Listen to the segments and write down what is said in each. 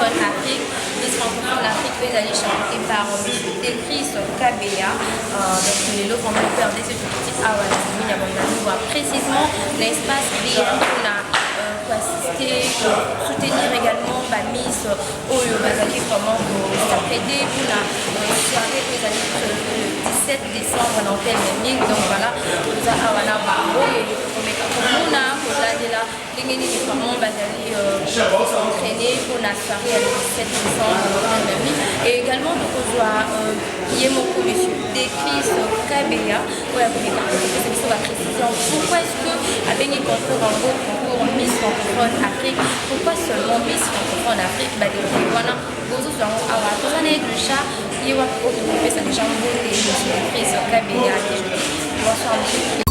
francophone Afrique. Miss francophone Afrique peut aller chanter par écrit sur KBA. Donc les lots vont nous faire des objectifs à Wattini. Nous voir précisément l'espace BM pour assister, soutenir également Miss Oyo Bazali comment s'apprêter pour la soirée le 17 décembre dans tel mille. Donc voilà, nous avons un barreau et on a entraîné pour la soirée le 17 décembre et également nous avons Yemoko monsieur décrit sur KBA pour la précision pourquoi est-ce que avec les concours en gros concours Miss francophone Afrique, pourquoi seulement Miss francophone Afrique voilà vous avoir besoin de chat il va retrouver ça déjà en gros et monsieur décrit sur KBA bonsoir monsieur.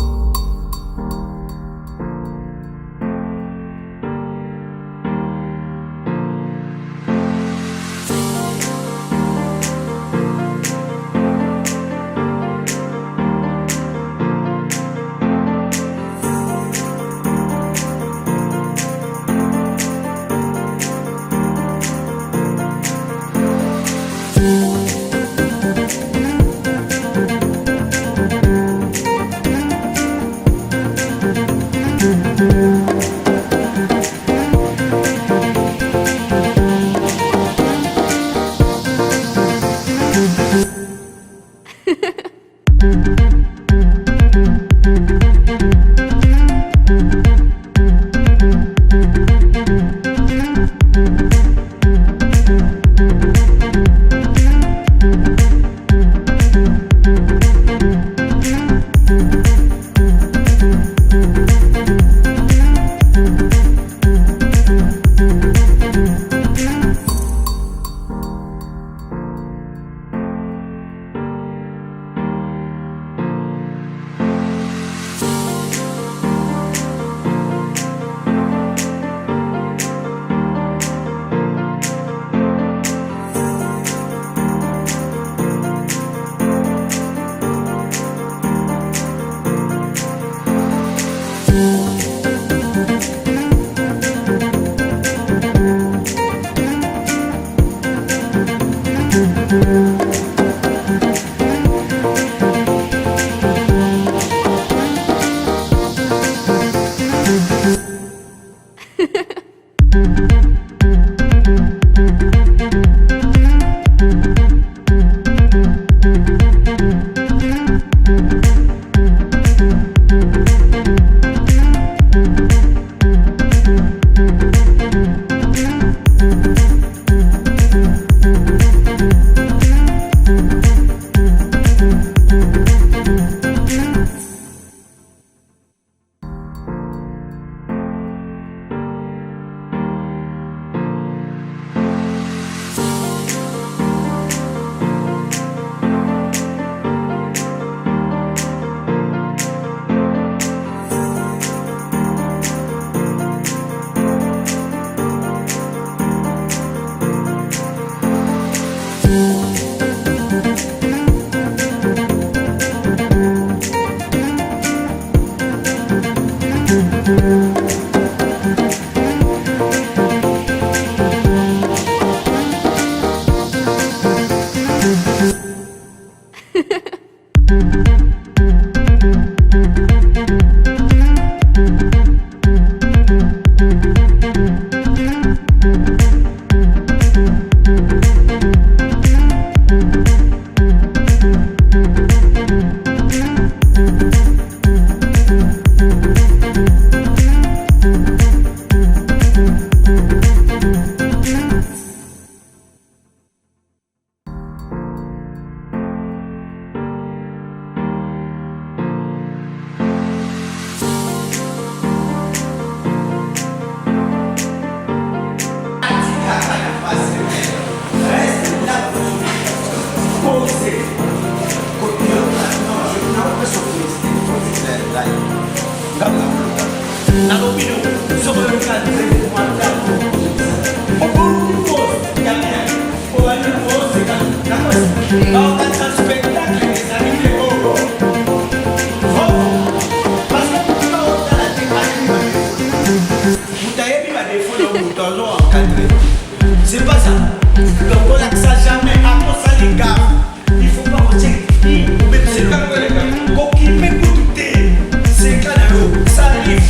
C'est pas ça. Donc on l'axe jamais à toi ça les gars. Il faut pas vous dire mais c'est quand les gars. Coquille mais pour douter. C'est quand ça arrive.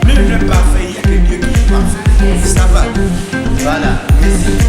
Nul n'est parfait, il y a que Dieu qui est parfait. Ça va. Voilà. Merci.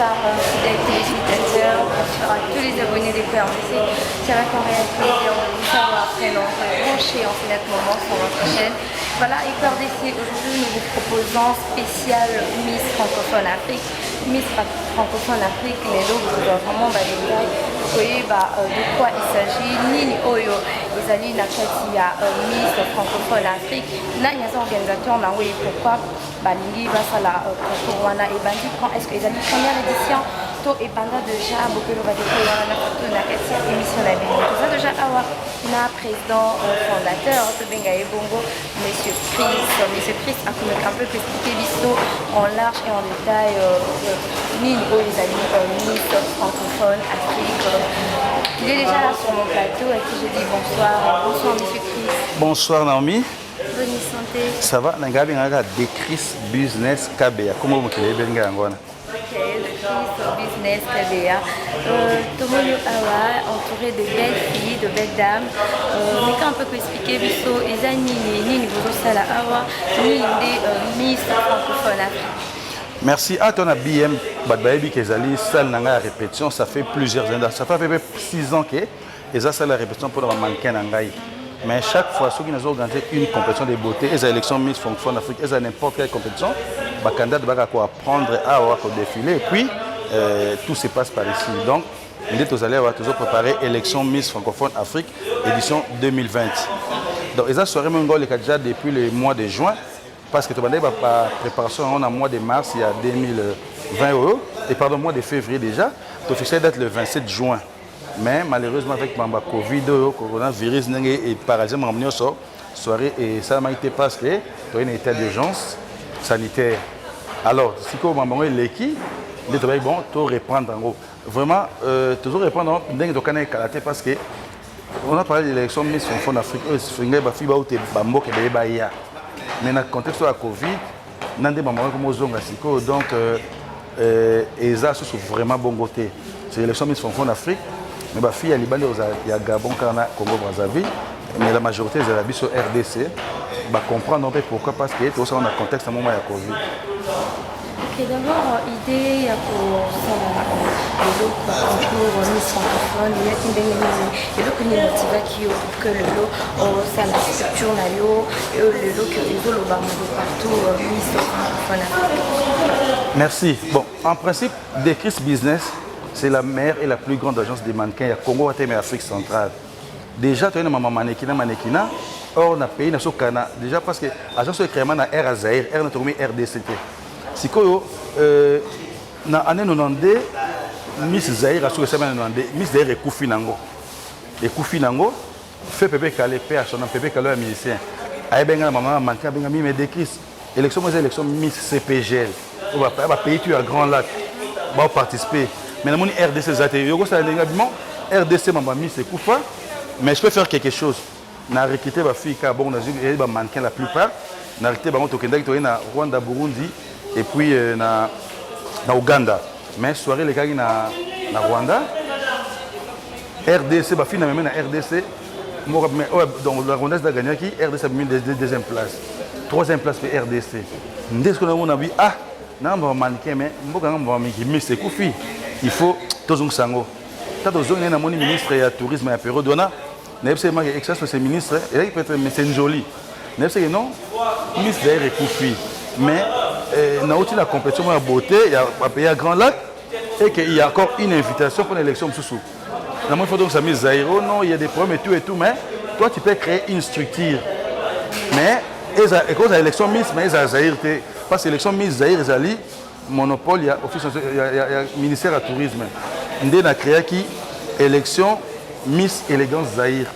bonsoir, fidèles téléspectateurs, bonsoir à tous les abonnés des PRC. C'est vrai qu'on réalise plaisir de vous savoir présent, branché en fait notre moment sur votre chaîne. Voilà, IPRDC, aujourd'hui nous vous proposons spécial Miss Francophone Afrique. Miss Francophone Afrique, les lots, vous avez vraiment des détails. Vous voyez de quoi il s'agit, Nini Oyo, les alliés Nakatia, Miss Francophone Afrique. Là, il y a des organisateurs, oui, pourquoi Balingi va faire la Corona et Bandi prend, est-ce que les amis première édition, to et Banda déjà, beaucoup de Nakatia, émission la Béni. Tout ça déjà, na président fondateur, Bengaye Bongo, Monsieur Chris a un peu expliqué l'histoire en large et en détail, Nini Oyo, les amis, Miss Francophone Afrique. Il est déjà là sur mon plateau et qui je dis bonsoir. Bonsoir Monsieur Chris. Bonsoir Naomi. Bonne santé. Ça va? Nangabi ngaka Decris Business KBA. Comment vous voulez bien ngangona? Ok, Decris Business KBA. Tomoyo Awa, entouré de belles filles, de belles dames. Mais quand on peut expliquer, biso, Ezani, ni niveau sala Awa, ni des Miss francophone Afrique. Merci. Ah, ton BM, Badbaïbi Kezali, salle nanga répétition, ça fait plusieurs années. Ça fait à peu près 6 ans que et ça, c'est la répétition pour le mannequin nangaï. Mais chaque fois, ceux qui nous ont organisé une compétition de beauté, les élections Miss Francophone Afrique, et n'importe quelle compétition, les candidats doivent apprendre à avoir défiler. Et puis, tout se passe par ici. Donc, nous allons toujours préparer l'élection Miss Francophone Afrique, édition 2020. Donc, ils ont soirée déjà depuis le mois de juin. Parce que tu as la préparation en mois de mars, il y a 2020 euros, et pardon, mois de février déjà, tu officiel d'être le 27 juin. Mais malheureusement, avec le Covid, le coronavirus et parasite, soirée et ça m'a été parce que tu as un état d'urgence sanitaire. Alors, si tu as l'équipe, tu vas bon, tu reprendre en gros. Vraiment, toujours reprendre parce que on a parlé de l'élection Miss Francophone Afrique, mais dans le contexte de la Covid, nous avons des mamans comme Zongasiko, donc ils sont vraiment bon côté. C'est l'élection Miss Francophone Afrique, mais ma fille, il y a Gabon, Congo, Brazzaville, mais la majorité des habits sur RDC. Bah, comprendre pourquoi, parce que tout ça dans le contexte à un moment de la Covid. Ok, d'abord, l'idée pour le lot pour Miss Francophone, il y a une motivation pour que le lot, ça la structure, le lot que les autres partout, Miss Francophone. Merci. Bon, en principe, Decris Business, c'est la meilleure et la plus grande agence de mannequins à Congo, et Afrique centrale. Déjà, tu as une maman mannequin. Or, on a payé dans ce Cana. Déjà, parce que l'agence est créée dans Air Azaïr, Air Naturumi RDCT. Si vous avez l'année 92, Miss Zahir a souhaité Miss Zahir est Koufi Nango. Et Koufi Nango fait Pépé Kalé, PH, on a Pépé Kalé, un musicien. Aïe Benga, maman, mannequin, Benga, mais Decris. Élection, moi, élection Miss CPGL. On va payer tu à Grand Lac. On va participer. Mais dans RDC, RDC, maman, Miss Koufa. Mais je peux faire quelque chose. On a recruté ma fille, bon, on a mannequin la plupart. On a recruté ma Rwanda, Burundi. Et puis na Ouganda. Mais soirée les gars na Rwanda, RDC, ma fille n'a même na RDC. Donc la Rwanda a gagné qui RDC a mis deuxième place, troisième place pour RDC. Dès ce qu'on a vu, ah, non, on va mannequin mais on va mais c'est Koufi. Il faut tous un sango. T'as tous un mon ministre et tourisme et apéro donna. N'est pas seulement exerce ce ministre, et il peut être mais c'est joli. N'est pas non, ministre d'ailleurs Koufi. Mais on a aussi la compétition de la beauté, il y a un pays à Grand Lac et qu'il y a encore une invitation pour l'élection. Il faut donc ça mise Zaïro, non, il y a des problèmes et tout, mais toi tu peux créer une structure. Mais à cause de l'élection Miss, mais ils ont Zaïre, parce que l'élection Miss Zaïre, ils ont monopole, il y a le ministère du tourisme. On a créé qui élection Miss Élégance Zaïre.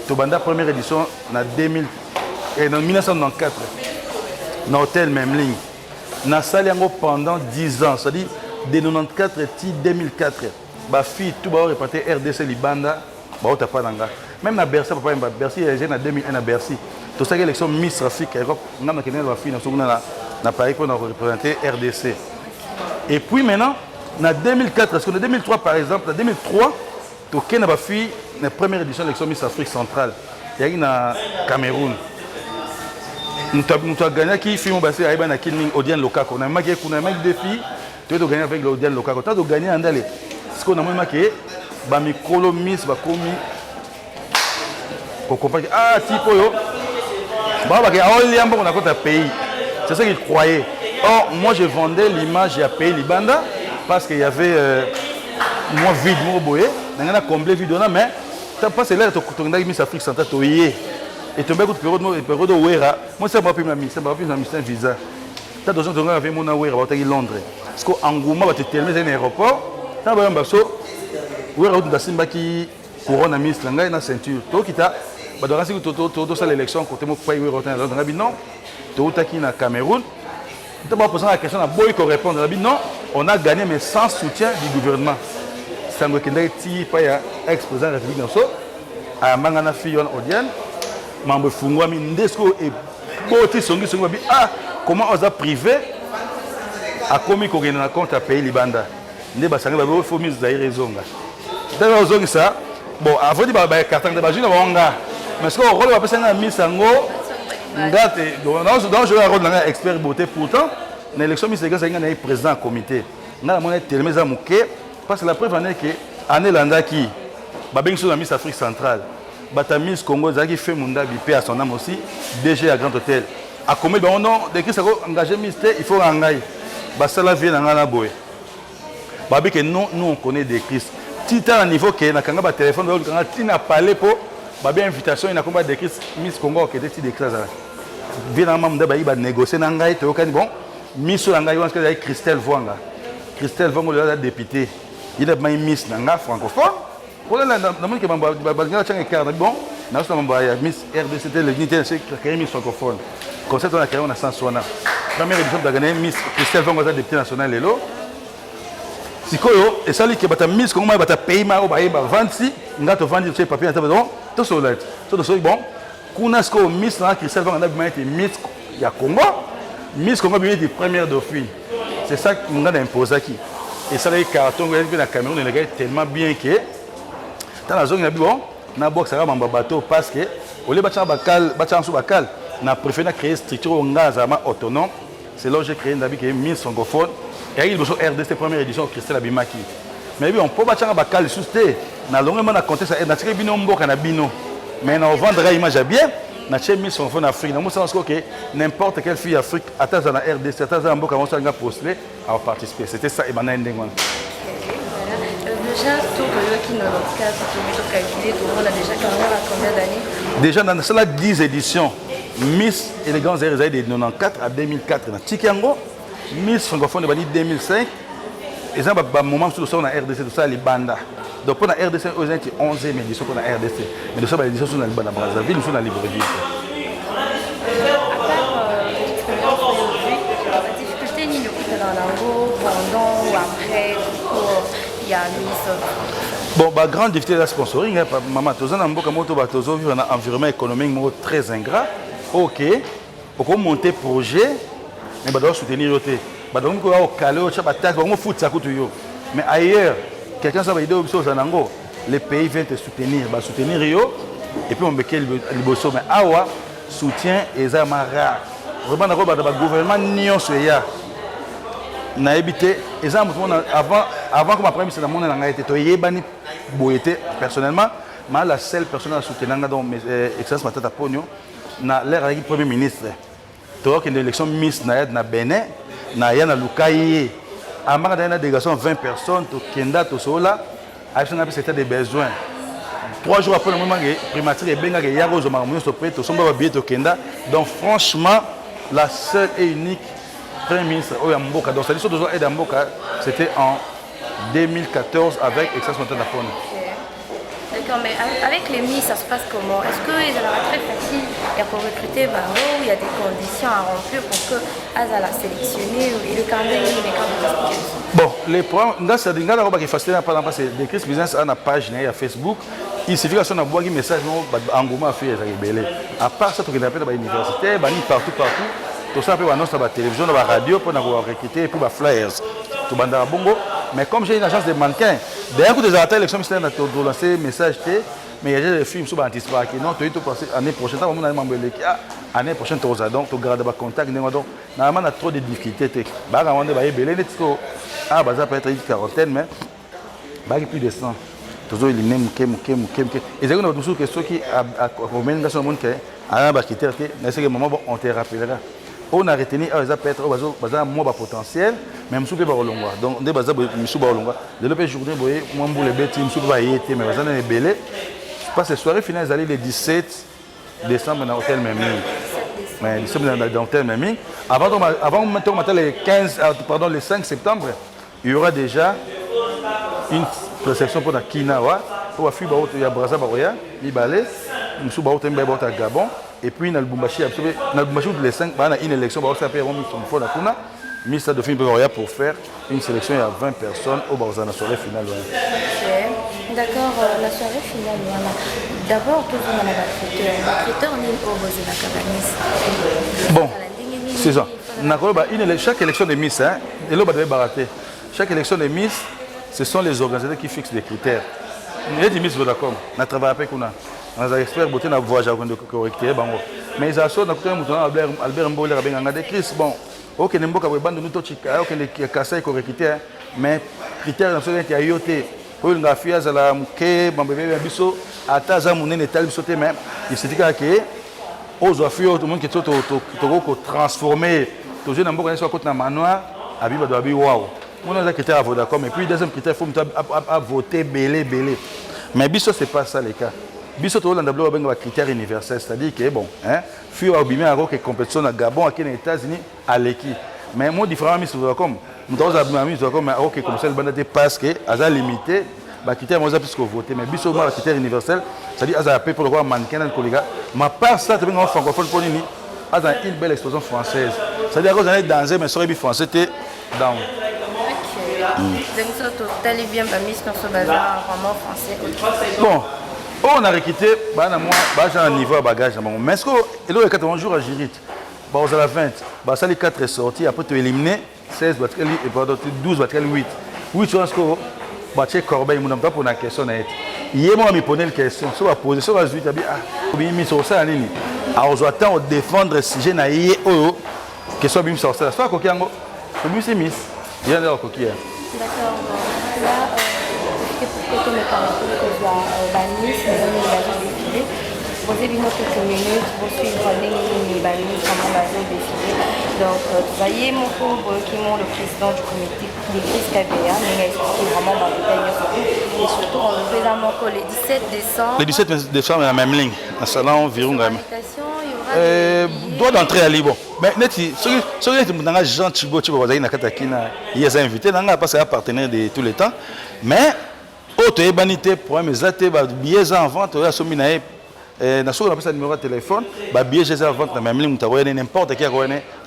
Tobanda première édition en 1994. Dans l'hôtel Memling. Dans la salle pendant 10 ans, c'est-à-dire de 1994 à 2004. Ma fille, tout le monde réparti RDC Libanda, même dans Bercy, Bercy, j'ai en 2001 à Bercy. Tout ça, l'élection Miss Afrique, on a Paris pour représenter RDC. Et puis maintenant, en 2004, parce qu'en 2003 par exemple, en 2003, tu as fait la première édition de l'élection Miss Afrique centrale. Il y a eu au Cameroun. Nous avons gagné qui fait un bassin à Killing Odian Loka. On a gagné des filles. tu veux gagner avec l'audience locale. Quand tu gagnes en d'aller, ce qu'on a moins marqué, bah micro miss, bah commis, qu'on comprend que ah type yo, bah bah on lien bon on a compte à pays. C'est ça qu'ils croyaient. Or moi je vendais l'image à pays Libanda parce qu'il y avait moi vide moi boyé, on a comblé vide là mais t'as pas c'est là tu as mis Afrique centrale tu y et tu mets une période de Ouera. Moi, c'est pas plus ma mission, c'est pas plus ma mission visa. Tu as besoin de regarder avec mon Ouera, tu es Londres. Parce qu'en Gouma, tu es tellement dans un aéroport. Tu as besoin de Ouera, tu as Simba qui couronne à Miss Langa et la ceinture. Tu as tu as l'élection, tu as Ouera à Londres. Non, tu as qui na Cameroun. Tu as posé la question à Boy qui répond. Non, on a gagné, mais sans soutien du gouvernement. C'est un peu ex-président de la République. À Mangana Fiyon Odiane. Membre Fungwa Mindesco et Boti Songi Songi ah comment on a privé a commis qu'on a compte à payer Libanda ne ba sanga ba faut mise d'ailleurs zonga d'ailleurs zonga ça bon avant de ba carton de bajina wanga mais ce qu'on rôle va passer na misango ngate donc je vais rôle na expert beauté pourtant na élection misango ça ngana président comité na mon tellement za muke parce que la preuve en est que année landa qui ba bengi sur la Miss Afrique centrale Batamis Congo Zaki fait Munda Bipé à son âme aussi, DG à Grand Hôtel. À combien de nom de qui ça engagé mystère, il faut engager. Basala vient dans la boue. Babi que non, nous on connaît des crises. Tita à niveau que na kanga ba téléphone donc quand tina parler pour babi invitation il na combat des crises Miss Congo qui était des crises. Vient dans Munda ba iba négocier nangai to kan bon. Miss nangai on que Christelle Vwanga. Christelle Vwanga le député. Il a mis Miss nanga francophone. Pour la demande que Babangana tient un cadre bon, nous sommes Miss RDC, l'unité de Miss francophone. Concept on a créé on a 160. Première édition de gagner Miss Christelle Vongoza député national lelo. Sikoyo et ça lui qui bata Miss comment bata pays ma ba 26, ngato vendre ce papier à tableau, tout sur là. Tout sur bon. Kuna sko Miss na Christelle Vongoza bien été Miss ya Congo. Miss Congo bien été première dauphine. C'est ça qu'on a imposé qui. Et ça les cartons que la Cameroun les gars tellement bien que dans la zone bon na box ça mamba bateau parce que au lieu bâtir bakal bâtir sous bakal na préféré créer structure ngazama autonome c'est là j'ai créé d'abi qui est Miss francophone et il besoin RDC première édition Christelle Abimaki mais on peut bâtir bakal sous té na longuement na compter ça na tiré bino mboka na bino mais na vendre image bien na chez Miss francophone Afrique na mo sens que n'importe quelle fille Afrique atteint na RDC atteint mboka on s'anga postuler à participer c'était ça et bana ndengwa. Déjà, tout le qui nous cas, tout calculé, tout le monde a déjà carrière à combien d'années? Déjà dans cela 10 éditions. Miss Élégance RZA de 94 à 2004 dans Tikiango, Miss francophone de 2005. Et ça un moment où on a RDC tout ça les bandes. Donc pour la RDC aux 11e édition pour la RDC. Mais de ça l'édition sur la Brazzaville, nous sommes dans Libreville. À part l'expérience aujourd'hui, la difficulté ni le coup dans l'ango pendant ou après pour bon, grande difficulté de la sponsoring, maman, tu as un environnement économique très ingrat. Ok, pour monter projet, mais doit soutenir l'autre. Mais ailleurs, quelqu'un s'est dit les pays viennent te soutenir, et puis on met le bosso. Mais awa soutien et ça rare. Vraiment, le gouvernement n'y a na habité avant que ma première mise dans mon a été toyebani boyete personnellement mais la seule personne à soutenir dans mes excellence Matata Pogno na l'air avec premier ministre toi qui une élection Miss na Bénin na yana Lukaye amara dans une délégation 20 personnes to kenda to sola action c'était des besoins 3 jours après le moment que primature et benga que yaro zo mamuyo so prêt to somba billet to kenda donc franchement la seule et unique Premier ministre Oyamboka, donc c'était en 2014 avec Excellence Matata Pogno. D'accord, mais avec les Miss, ça se passe comment? Est-ce qu'ils ont très facile pour recruter il y a des conditions à remplir pour que Azala sélectionné et le calendrier les candidats? Bon, les programmes, là c'est des gens qui facile par exemple c'est des crises business à la page à Facebook. Il suffit que on a un message en Gouma à faire à part ça, tu as appelé à l'université, partout. Tout ça, on annonce à la télévision, à la radio, pour nous recruter, pour les flyers. Tout le monde. Mais comme j'ai une agence de mannequins, d'un coup des attaques, l'élection ministérielle a lancé un message, Mais il y a des films qui sont anticipés. Non, tu as passé l'année prochaine. L'année prochaine, tu as donc tu gardes le contact. Donc, normalement, on a trop de difficultés. Bah, on a des belles. Ah, bah, ça peut être une quarantaine, mais bah, il y a plus de 100. Toujours éliminé, et c'est une question qui a combien de personnes qui ont des critères. Mais c'est que moment on te rappellera. On a retenu ça peut être moins potentiel, mais je suis pas au long. Donc, des bases, je suis pas au long. De l'autre journée, moi, je suis bête, je suis pas été, mais ça n'est belé. Je passe la soirée finale, j'allais le 17 décembre dans l'hôtel Memling. Mais 17 dans l'hôtel Memling. Avant le 5 septembre, il y aura déjà une réception pour la Kinawa, pour la fille de Braza Baroya, Libale, nous sommes à Gabon, et puis dans le Bumbashi, les 5, il y a une élection, on s'appelle Romy Sonfo Nakuna, ministre de Baroya pour faire une sélection, il y a 20 personnes au Baroza, la soirée finale. D'accord, la soirée finale, voilà. D'abord, tout le monde a un critère, on est au Bozina Cabanis. Bon, c'est ça. Chaque élection de Miss, chaque élection de Miss, ce sont les organisateurs qui fixent les critères. Il y a des Miss Vodacom, on travaille avec nous. On a des experts beauté, on a voyagé avec correcteur. Mais ils assurent que Albert Mboula a des crises. Bon, ok, nous avons des critères, ok, les cassés sont correcteurs, mais les critères nationaux qui ont été. Pour une fille, elle a été biso, ataza munene tal biso te même. Il s'est dit que aux affaires, tout le monde qui est transformé, tout le monde qui est côté manoir, abiba doit bi waouh. On a des critères à Vodacom et puis deuxième critère, il faut voter belé. Mais biso c'est pas ça les cas. Biso tout le monde a des critères universels, c'est-à-dire que bon, hein, fille a bimé avec compétition à Gabon, à les États-Unis, à l'équipe. Mais moi différemment Miss Vodacom, nous avons Miss Vodacom, mais ok comme ça le bandit parce que à limité. Les critères moi plus que voter mais biso les critères universels c'est-à-dire à appel pour le voir mannequin dans le collègue mais par ça tu veux francophone pour ni à une belle expression française c'est-à-dire que vous allez danser mais sur le français tu down. Donc ça tu allais bien pas mis dans ce bazar vraiment français. Bon on a recruté bah moi bah j'ai un niveau à bagage mais est-ce que il y a 80 jours à Girit bah aux la 20 bah ça les 4 est sorti après tu éliminer 16 battre et pardon 12 battre 8 tu vois ce que Baché Corbeil, mon homme, pour la question. Hier, moi, je me posais une question. Si on a posé sur la suite, je me sur ça. Alors, je dois défendre le sujet. Que soit bien sur ça. Soit coquille, c'est Miss. Il y a des coquilles. D'accord. Là, pour que tu me parles de Miss, nous avons défilé. Vous avez quelques minutes pour suivre les Banis, comment va défiler. Donc, vous voyez mon pauvre qui est le président du comité des crises KBA, mais il a expliqué vraiment dans le détail. Et surtout, on le fait dans le 17 décembre. Le 17 décembre, la même ligne. Un salon environ. Droit d'entrée à Liban. Mais, ceux qui sont Jean Thibault, tu vois, il y a des invités, parce que c'est un partenaire de tous les temps. Mais, autre ébanité, pour mes athées, billets en vente, il y a na so on appelle ça numéro de téléphone ba billet j'ai à vente na même ligne tu n'importe qui a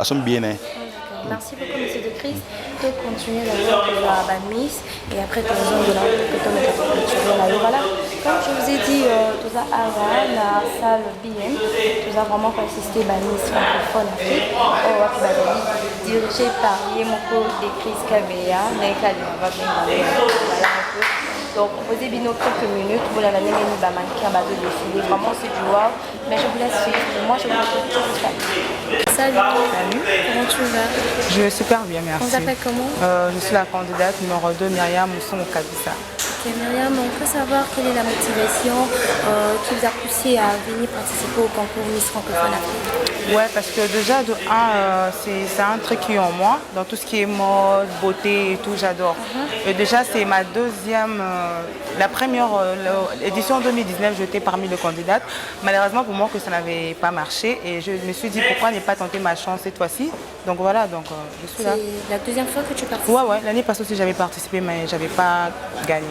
son bien. Merci beaucoup monsieur de Chris de continuer d'abord pour la Miss et après tu as besoin de la culturelle voilà comme je vous ai dit tout ça avant la salle BM tout ça vraiment consisté Miss francophone Afrique dirigé par Yemoko de Chris KBA mais va bien voilà un peu. Donc, posez bien quelques minutes pour la manière dont va manquer à de défiler. Vraiment, c'est du wow. Mais je vous laisse suivre. Moi, je vous laisse suivre. Salut. Comment tu vas? Je vais super bien, merci. On s'appelle comment? Je suis la candidate numéro 2, Myriam Mousson Kabissa. Ok, Myriam, on peut savoir quelle est la motivation qui vous a poussé à venir participer au concours Miss Francophone Afrique? Ouais, parce que déjà, de c'est un truc qui est en moi. Dans tout ce qui est mode, beauté et tout, j'adore. Et déjà, c'est ma deuxième... la première édition 2019, j'étais parmi les candidates. Malheureusement pour moi que ça n'avait pas marché. Et je me suis dit, pourquoi ne pas tenter ma chance cette fois-ci? Donc voilà, donc je suis là. C'est la deuxième fois que tu participes? Ouais, l'année passée aussi, j'avais participé, mais je n'avais pas gagné.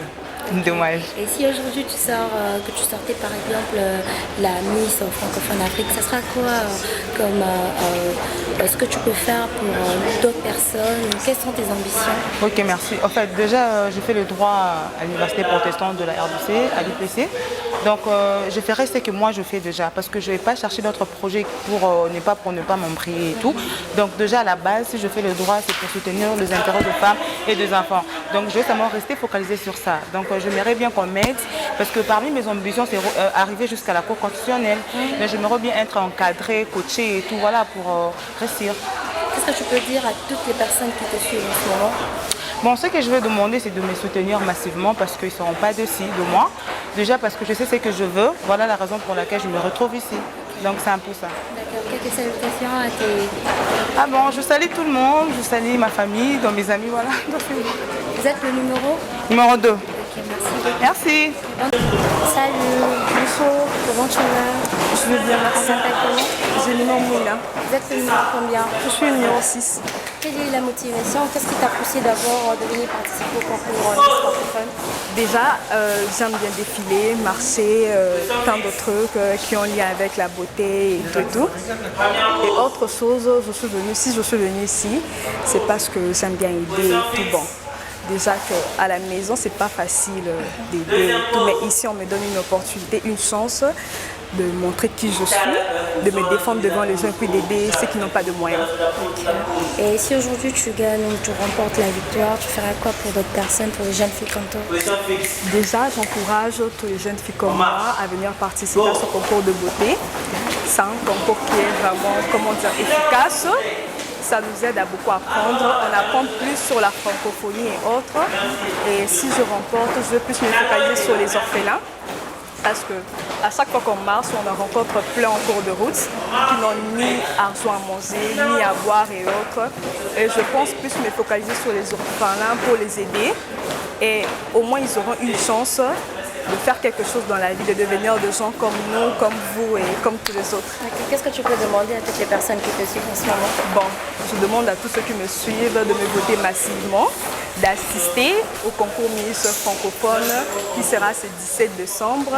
Dommage. Et si aujourd'hui tu sors, que tu sortais par exemple la Miss Francophone Afrique, ça sera quoi comme ce que tu peux faire pour d'autres personnes? Quelles sont tes ambitions? Ok, merci. En fait, déjà, j'ai fait le droit à l'université protestante de la RDC, à l'IPC. Donc je ferai ce que moi je fais déjà parce que je ne vais pas chercher d'autres projets pour ne pas m'embrouiller et tout. Donc déjà à la base, si je fais le droit, c'est pour soutenir les intérêts des femmes et des enfants. Donc je vais seulement rester focalisée sur ça. Donc j'aimerais bien qu'on m'aide parce que parmi mes ambitions, c'est arriver jusqu'à la Cour constitutionnelle. Mais j'aimerais bien être encadrée, coachée et tout, voilà, pour réussir. Qu'est-ce que tu peux dire à toutes les personnes qui te suivent en ce moment? Bon, ce que je veux demander, c'est de me soutenir massivement parce qu'ils ne seront pas de moi. Déjà parce que je sais ce que je veux. Voilà la raison pour laquelle je me retrouve ici. Donc c'est un peu ça. D'accord. Quelques salutations à tes... Ah bon, je salue tout le monde, je salue ma famille, donc mes amis, voilà. Vous êtes le numéro? Numéro 2. Ok, merci. Merci. Salut, bonjour, comment tu vas? Je vais bien, On merci. s'appelle comment? J'ai le numéro Moula. Vous êtes le numéro combien? Je suis le numéro 6. Quelle est la motivation? Qu'est-ce qui t'a poussé d'abord de venir participer au concours Miss francophone? Déjà, j'aime bien défiler, marcher, plein d'autres trucs qui ont lien avec la beauté et tout. Et autre chose, si je suis venue ici, c'est parce que j'aime bien aider tout bon. Déjà qu'à la maison, c'est pas facile d'aider tout, mais ici, on me donne une opportunité, une chance de montrer qui je suis, de me défendre devant les gens et puis d'aider ceux qui n'ont pas de moyens. Et si aujourd'hui tu gagnes ou tu remportes la victoire, tu feras quoi pour d'autres personnes, pour les jeunes filles comme toi? Déjà, j'encourage tous les jeunes filles comme moi à venir participer à ce concours de beauté. C'est un concours qui est vraiment, efficace. Ça nous aide à beaucoup apprendre. On apprend plus sur la francophonie et autres. Et si je remporte, je veux plus me focaliser sur les orphelins. Parce qu'à chaque fois qu'on marche, on en rencontre plein en cours de route qui n'ont ni argent à manger, ni à boire et autres. Et je pense plus me focaliser sur les orphelins pour les aider. Et au moins, ils auront une chance de faire quelque chose dans la vie, de devenir des gens comme nous, comme vous et comme tous les autres. Qu'est-ce que tu peux demander à toutes les personnes qui te suivent en ce moment? Bon, je demande à tous ceux qui me suivent de me voter massivement, d'assister au concours Miss francophone qui sera ce 17 décembre.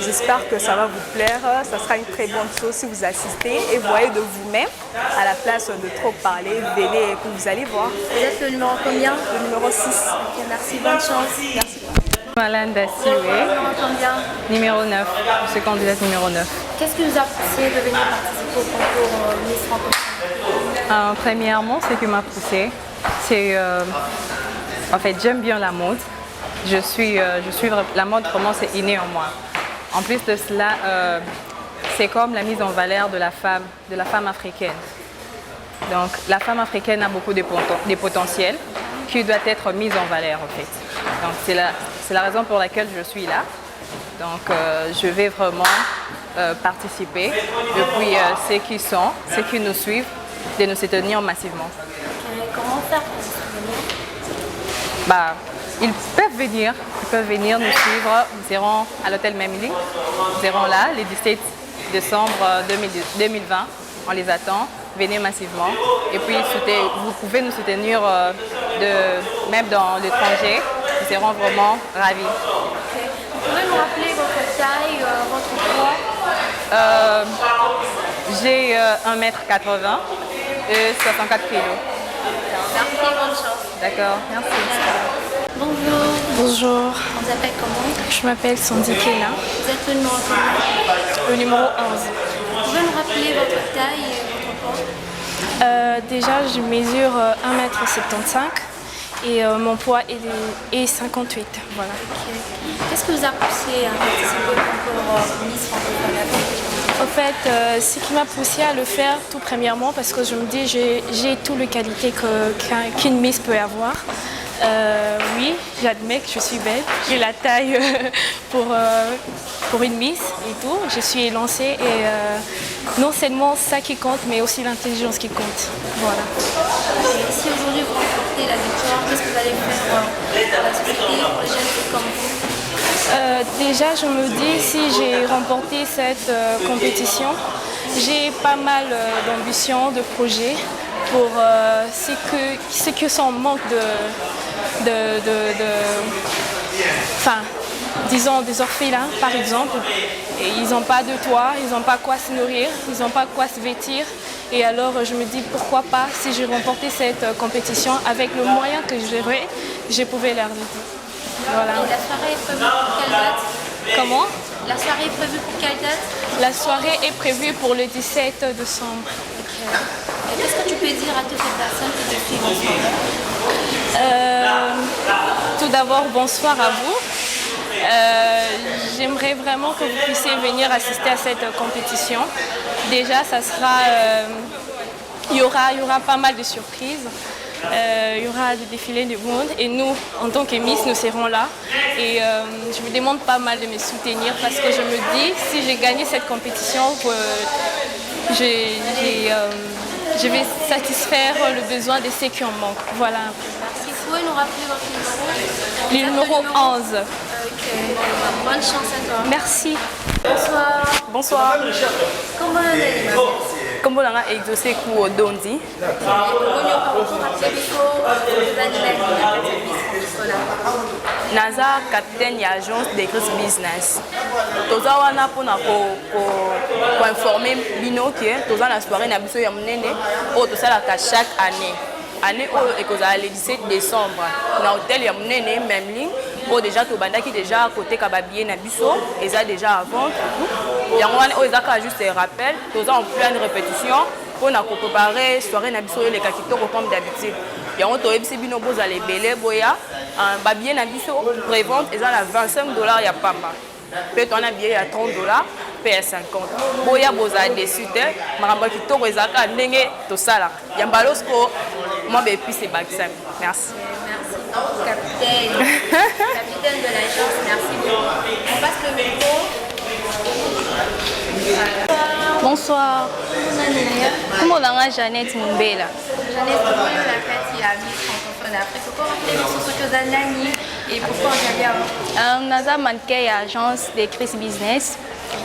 J'espère que ça va vous plaire. Ça sera une très bonne chose si vous assistez et voyez de vous-même à la place de trop parler, venez et puis vous allez voir. Vous êtes le numéro combien? Le numéro 6. Ok, merci, bonne chance. Merci. Malane Dassioué, Numéro combien? numéro 9. Je suis candidate numéro 9. Qu'est-ce qui vous a poussé de venir participer au concours Miss francophone? Premièrement, ce qui m'a poussée, c'est en fait j'aime bien la mode. La mode vraiment c'est inné en moi. En plus de cela, c'est comme la mise en valeur de la femme africaine. Donc la femme africaine a beaucoup de potentiel qui doit être mis en valeur en fait. Donc c'est la raison pour laquelle je suis là. Donc je vais vraiment participer. Et puis ceux qui nous suivent, de nous soutenir massivement. Comment faire pour vous soutenir? Ils peuvent venir nous suivre. Nous serons à l'hôtel Memili. Nous serons là le 17 décembre 2020. On les attend. Venez massivement. Et puis vous pouvez nous soutenir même dans l'étranger. Nous serons vraiment ravis. Okay. Vous pouvez me rappeler votre taille, votre poids? J'ai 1m80 et 64 kg. Merci, bonne chance. D'accord, merci. Bonjour. Bonjour, On vous appelle comment? je m'appelle Sandy Kena, Vous êtes le numéro combien? le numéro 11. Vous pouvez me rappeler votre taille et votre poids? Déjà, je mesure 1m75 et mon poids est 58. Voilà. Okay. Qu'est-ce que vous a poussé à participer au concours Miss francophone? En fait, ce qui m'a poussée à le faire tout premièrement parce que je me dis j'ai toutes les qualités qu'une Miss peut avoir. Oui, j'admets que je suis belle, j'ai la taille pour une Miss et tout. Je suis élancée et non seulement ça qui compte, mais aussi l'intelligence qui compte. Voilà. Et si aujourd'hui vous remportez la victoire, qu'est-ce que vous allez faire pour la société, pour les jeunes filles comme vous? Déjà, je me dis, si j'ai remporté cette compétition, j'ai pas mal d'ambitions, de projets pour ce que sont manque disons des orphelins par exemple, et ils n'ont pas de toit, ils n'ont pas quoi se nourrir, ils n'ont pas quoi se vêtir. Et alors je me dis pourquoi pas, si j'ai remporté cette compétition, avec le moyen que j'aurais, je pouvais leur aider. Voilà. Et la soirée est prévue pour quelle date? Comment? La soirée est prévue pour quelle date? La soirée est prévue pour le 17 décembre. Et qu'est-ce que tu peux dire à toutes les personnes qui te suivent en ce moment? Tout d'abord, bonsoir à vous. J'aimerais vraiment que vous puissiez venir assister à cette compétition. Déjà, ça sera, il y aura pas mal de surprises. Il y aura des défilés du monde et nous, en tant que Miss, nous serons là. Et je me demande pas mal de me soutenir parce que je me dis, si j'ai gagné cette compétition, je vais satisfaire le besoin de ceux qui en manquent. Voilà. Merci. Vous pouvez nous rappeler votre numéro? Le numéro 11. Bonne chance à toi. Merci. Bonsoir. Bonsoir. Comment allez-vous? Comme on a exaucé pour Dondi, naza capitaine ya agence de Chris Business. Toza wana pona ko informer bino que toza na soirée na biso ya munene o tosalaka chaque année. Année ekozala le 17 décembre na hôtel ya munene Memling. Oh, déjà tout banda qui déjà à côté kababier na biso eza déjà avant tout yango wana o ezaka juste rappel toza en pleine répétition pour na préparer soirée na biso le kakitoko comme d'habitude yango to ebisi bino bozala ebele boya babier na biso prévente eza na $25 ya pamba peut on a billet ya $30 pe ya 50 boya bozala dessus te makambo kitoko ezaka ndenge to sala yambalosko moi be puis c'est baksami merci. Capitaine de l'agence, merci beaucoup. On passe le micro. Bonsoir. Comment on a Jeannette Mumbela? Jeannette, comment on a fait il y a Miss francophone Afrique? Pourquoi on fait Miss Sokozanani et pourquoi on vient bien? On a manqué l'agence de Chris Business.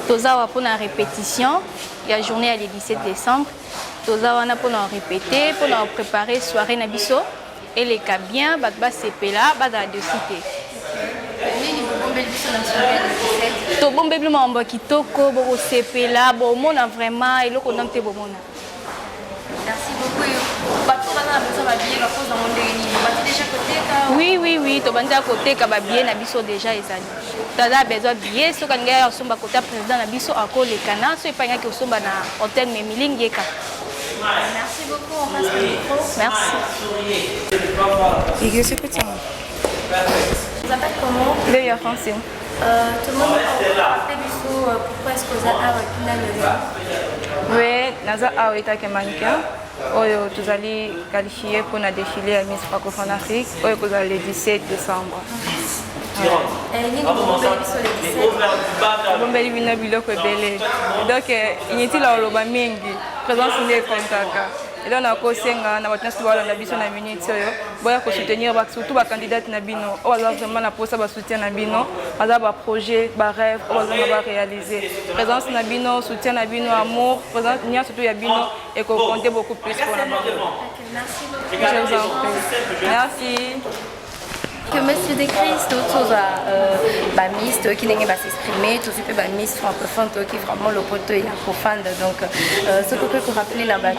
Toza pour la répétition. Il y a journée le 17 décembre. Toza pour la répéter, pour la préparer soirée Nabiso. Et les cas bien, c'est là, dans deux cités. To bon bébé mambo kitoko bo CP là bon mon vraiment et le qu'on te bon. Merci beaucoup. Bato bana besoin ba bien la pose dans mon déni. Bato déjà côté ka. Oui, to banda côté ka ba bien na biso déjà ezali. Tada besoin bien so kan ngaya somba côté président na biso ako le kana so epanya ke somba na hôtel Memiling yeka. Merci beaucoup, on passe le micro. Merci. Et c'est petit. Vous appelez comment? Léa Francine. Tout le monde a fait du saut. Pourquoi est-ce que vous avez Oui, naza aweta ke mannequin. Oyo tuzali qualifié pour na défilé à Miss Francophone Afrique. Oyo kozali le 17 décembre. bombeli bino biloko ebele donc inutile oloba mingi présence nde ekontaka eloko nakosenga na bato nyonso balanda biso na minute oyo boya kosoutenir surtout bacandidate na bino oyo baza vraiment na posa basoutien na bino baza baprojet barêve oyo bazonga baréaliser présence na bino soutien na bino amour présence nyonso surtout ya bino ekokonte beaucoup plus mpona bango. Je vous en prie. Merci. Que Monsieur Descristes, tout ça, Miss, qui n'est pas s'exprimer, tout ce que Miss francophone, qui vraiment le poteau et la profane. Donc, ce que vous rappelez dans la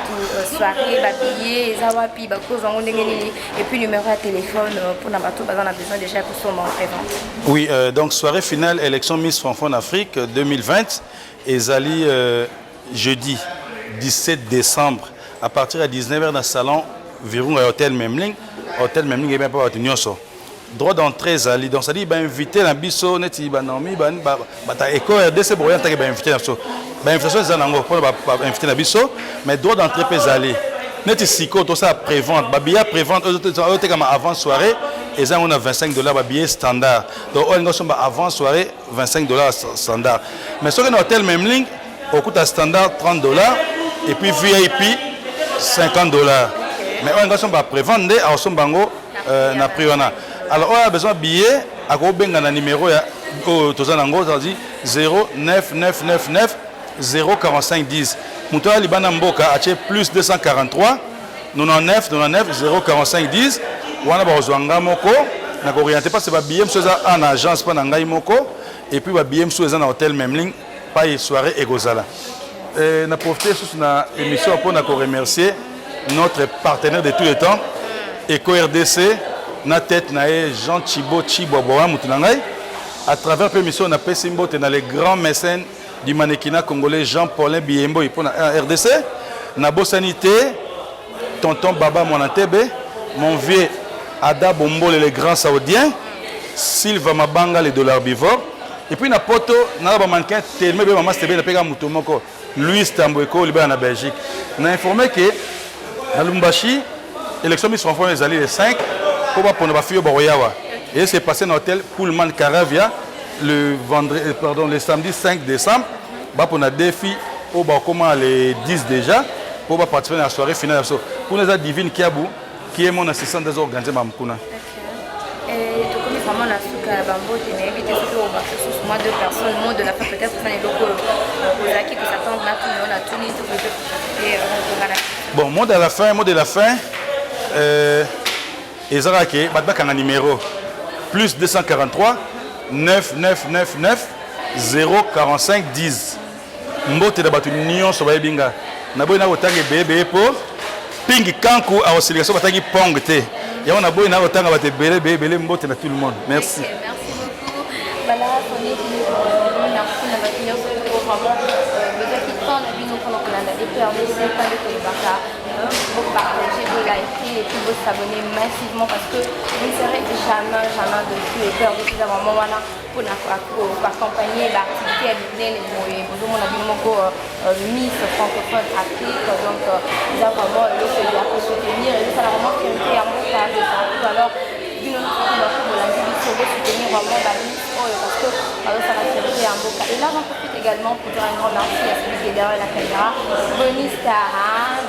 soirée, billet, zawapi, et puis numéro de téléphone pour la bateau, on a besoin déjà pour son prévente. Oui, donc soirée finale, élection Miss francophone Afrique 2020, et Zali jeudi 17 décembre, à partir de 19h dans le salon, Virung à Hôtel Memling. Hôtel Memling est bien pas retenu. Droit d'entrée Zali, donc ça dit invité la biso neti banomi ta éco RDC pour rien ta invité la biso invitation c'est nango pour inviter la biso mais droit d'entrée pe Zali neti siko tout ça prévente billet prévente comme avant soirée et ça on a $25 billet standard donc on a avant soirée $25 standard mais sur un hôtel Memling au coût standard $30 et puis VIP $50 mais on a prévente à Osombango na priona. Alors, on a besoin de billets. À quoi ben un numéro c'est-à-dire 09999 04510. Moutoua Libana Mboka a plus 243 99 99 04510. On a besoin de moko. Na orienté pas c'est pas billet monsieur en agence pas ngai moko et puis ba billet monsieur en hôtel Memling pas une soirée egozala. Na profiter sur na émission pour na remercier notre partenaire de tous les temps Eco RDC. Na tête na Jean Chibo Chiboboa mutunangai à travers l'émission, on a fait Simbote dans les grands mécènes du mannequinat congolais Jean-Paulin Biembo pour la RDC. Nabo Sanité, tonton Baba Monantebe, mon vieux Ada Bombo, les grands saoudiens, Sylva Mabanga, les dollars bivores. Et puis, na poto, na ba mannequin tellement bien maman c'était bien pega mutomoko. Louis Tamboueko, liba en Belgique. On a informé que na Lumbashi, élection mise en forme les alliés les 5 pour ba pona ba fio Boroyawa. Et c'est passé dans l'hôtel Pullman Caravia le samedi 5 décembre. Ba pona défi au ba comment les 10 déjà pour participer à la soirée finale. Pour les divine Kiabou qui est mon assistant des organisés Mamkuna. Et tout comme vraiment la souka à Bambo, tu m'as invité sur moi 2 personnes, mot de la fin peut-être que ça n'est beaucoup qui s'attendent là, tout le monde a tout mis, tout le bon, mot de la fin, Ezarake, Badbak en un numéro, plus 243 9999 045 10. Mbote de batu nion so bayebinga. Naboy na otangi bebe po pingi kanku a oscilisation batangi pongte. Ya on a boy na otanga bate bele mbote na tout le monde. Merci. Merci beaucoup. Voilà, on est venu merci na batinyo so vraiment besoin qui prend la vie nous pendant que la DPRDC pas de Kolibaka. Vous partagez, vous likez et puis vous s'abonnez massivement parce que vous ne serez jamais dessus et peur de ces moments là pour accompagner l'activité à l'idée les besoins mon avis Miss francophone Afrique donc il a vraiment le fait de soutenir et ça a vraiment créé un bon cas de partout alors d'une autre façon pour la vie du soutenir vraiment la Miss parce que ça va créer un beau cas et là j'en profite également pour dire un grand merci à celui qui est derrière la caméra Denis Tara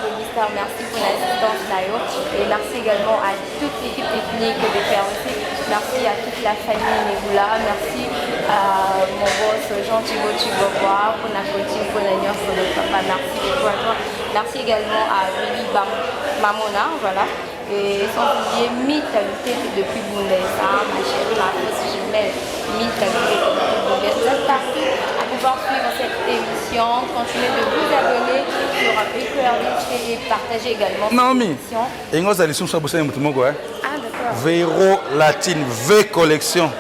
merci pour l'assistance Nayo et merci également à toute l'équipe technique de PRC. Merci à toute la famille Nebula, merci à mon boss Jean Thibault Chibobois pour la coaching, pour la nuance de papa, merci beaucoup à toi. Merci également à Willy Mamona, voilà. Et sans oublier Mitalité depuis Bundesa, ma chérie, ma fausse jumelle, Mitalité depuis Bundesa. Vous êtes partout à pouvoir suivre cette émission, continuez de vous abonner sur PQRDC et partager également Naomi, cette émission. Ah d'accord. Véro Latine, V collection.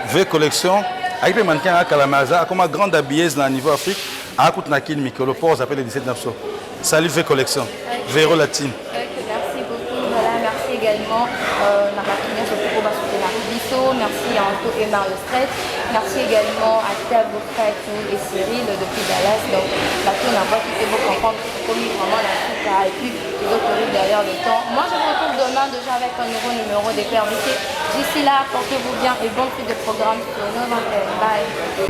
V collection. Avec les mannequins à Kalamaza, comme une grande habilleuse dans le niveau Afrique, à Koutnakin, Mikolo, pour s'appeler le 17 900. Salut V collection. Véro Latine. Merci beaucoup. Voilà, merci également merci à Anto et Mario Strait. Merci également à Tabo Fatou et Cyril depuis Dallas. Donc, la tour n'a pas quitté vos comprendre commis vraiment la souka et puis les autres rues derrière le temps. Moi, je vous retrouve demain déjà avec un nouveau numéro des PRDC. D'ici là, portez-vous bien et bon prix de programme sur nos antennes. Bye.